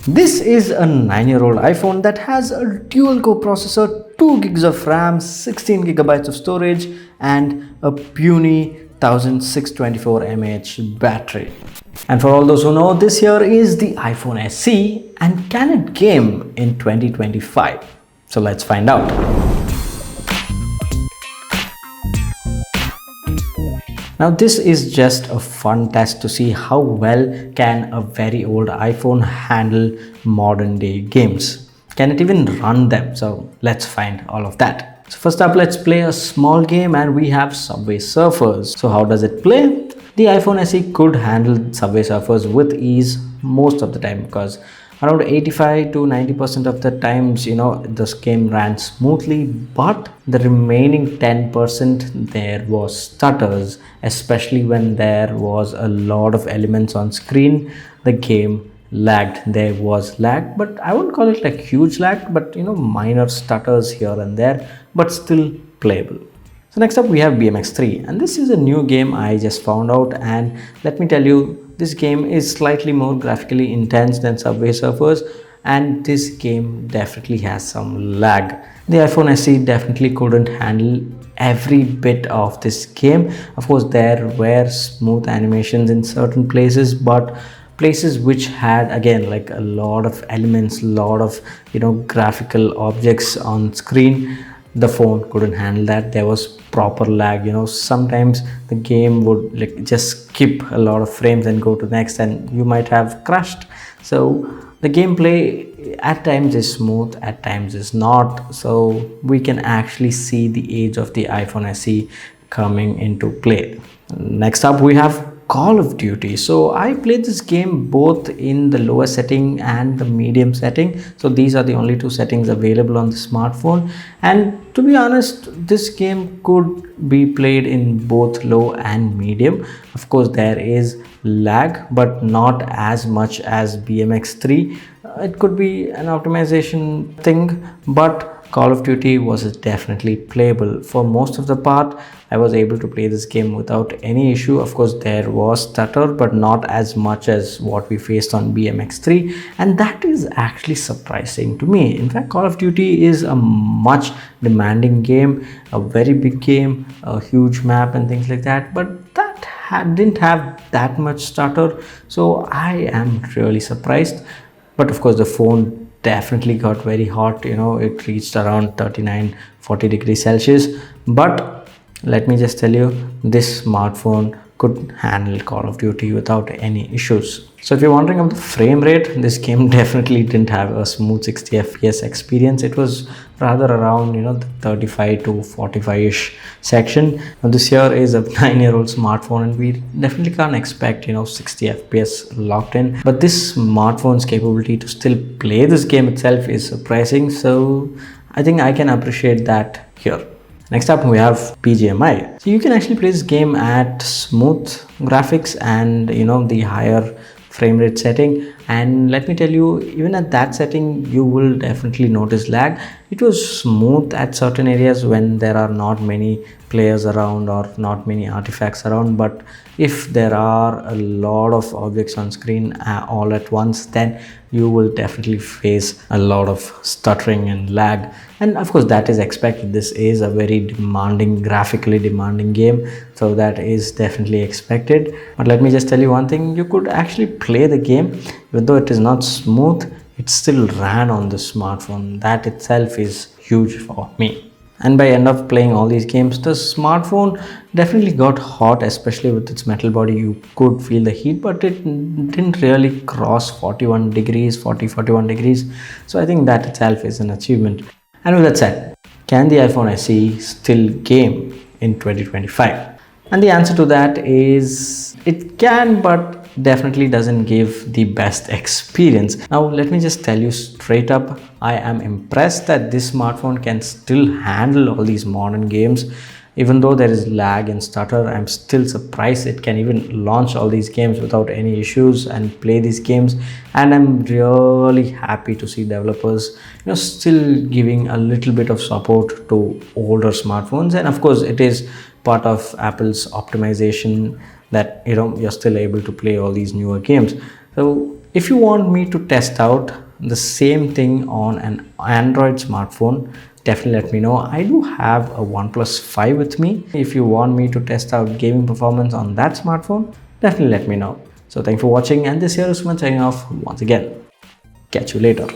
This is a 9-year-old iPhone that has a dual-core processor, 2 gigs of RAM, 16 gigabytes of storage, and a puny 1624 mAh battery. And for all those who know, this here is the iPhone SE, and can it game in 2025? So let's find out. Now this is just a fun test to see how well can a very old iPhone handle modern day games. Can it even run them? So let's find all of that. So first up, let's play a small game, and we have Subway Surfers. So how does it play? The iPhone SE could handle Subway Surfers with ease most of the time, because around 85 to 90% of the times, this game ran smoothly, but the remaining 10% there was stutters, especially when there was a lot of elements on screen. The game lagged. There was lag, but I wouldn't call it like huge lag, but minor stutters here and there, but still playable. So next up we have BMX3, and this is a new game I just found out, and let me tell you, this game is slightly more graphically intense than Subway Surfers, and this game definitely has some lag. The iPhone SE definitely couldn't handle every bit of this game. Of course, there were smooth animations in certain places, but places which had, again, like a lot of elements, lot of graphical objects on screen, the phone couldn't handle that. There was proper lag. Sometimes the game would just skip a lot of frames and go to the next, and you might have crashed. So the gameplay at times is smooth, at times is not, so we can actually see the age of the iPhone SE coming into play. Next up we have Call of Duty. So I played this game both in the lower setting and the medium setting. So these are the only two settings available on the smartphone, and to be honest, this game could be played in both low and medium. Of course, there is lag, but not as much as BMX3. It could be an optimization thing, but Call of Duty was definitely playable. For most of the part, I was able to play this game without any issue. Of course, there was stutter, but not as much as what we faced on BMX3, and that is actually surprising to me. In fact, Call of Duty is a much demanding game, a very big game, a huge map and things like that, but that didn't have that much stutter, so I am really surprised. But of course, the phone definitely got very hot. It reached around 39-40 degrees Celsius, but let me just tell you, this smartphone could handle Call of Duty without any issues. So if you're wondering of the frame rate, this game definitely didn't have a smooth 60 fps experience. It was rather around the 35 to 45ish section. Now this here is a 9-year-old smartphone, and we definitely can't expect 60 fps locked in, but this smartphone's capability to still play this game itself is surprising, so I think I can appreciate that here. Next up we have BGMI. So you can actually play this game at smooth graphics and the higher frame rate setting, and let me tell you, even at that setting you will definitely notice lag. It was smooth at certain areas when there are not many players around or not many artifacts around, but if there are a lot of objects on screen all at once, then you will definitely face a lot of stuttering and lag, and of course that is expected. This is a very demanding, graphically demanding game, so that is definitely expected. But let me just tell you one thing, you could actually play the game even though it is not smooth. It still ran on the smartphone. That itself is huge for me. And by end of playing all these games, the smartphone definitely got hot, especially with its metal body. You could feel the heat, but it didn't really cross 41 degrees, 41 degrees. So I think that itself is an achievement. And with that said, can the iPhone SE still game in 2025? And the answer to that is it can, but definitely doesn't give the best experience. Now let me just tell you straight up, I am impressed that this smartphone can still handle all these modern games. Even though there is lag and stutter, I'm still surprised it can even launch all these games without any issues and play these games. And I'm really happy to see developers still giving a little bit of support to older smartphones. And of course it is part of Apple's optimization that you're still able to play all these newer games. So If you want me to test out the same thing on an Android smartphone, definitely let me know. I do have a OnePlus 5 with me. If you want me to test out gaming performance on that smartphone, definitely let me know. So thank you for watching, and this here is Usman signing off once again. Catch you later.